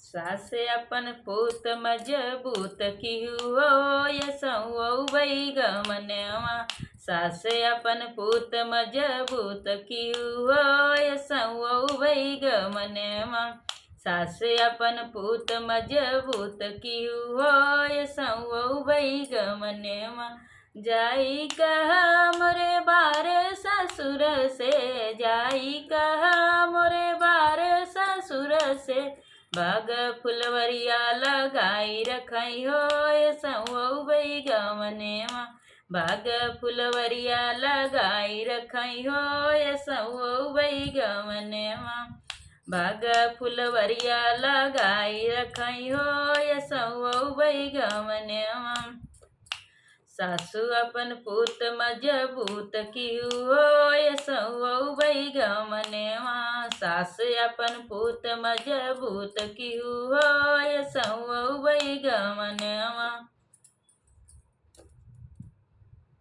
सास अपन पूत मजबूत किहुओ यसौ गमनवा। सास अपन पूत मजबूत किहुओ यसौ गमनवा। सास अपन पूत मजबूत किहुओ यसौ गमनवा। जाई कहा मोरे बार ससुर से, जाई कहा मोरे बार ससुर से। बाग फुलवरिया लगाई रखई हो यसौ गमनवा। बाग फुलवरिया लगाई रखई हो यसौ गमनवा। बाग फुलवरिया लगाई रखई हो यसौ गमनवा। सासु अपन पूत मजबूत किहुओ यसौ गमनवा। सास अपन पूत मजबूत किहुओ यसौ गमनवा।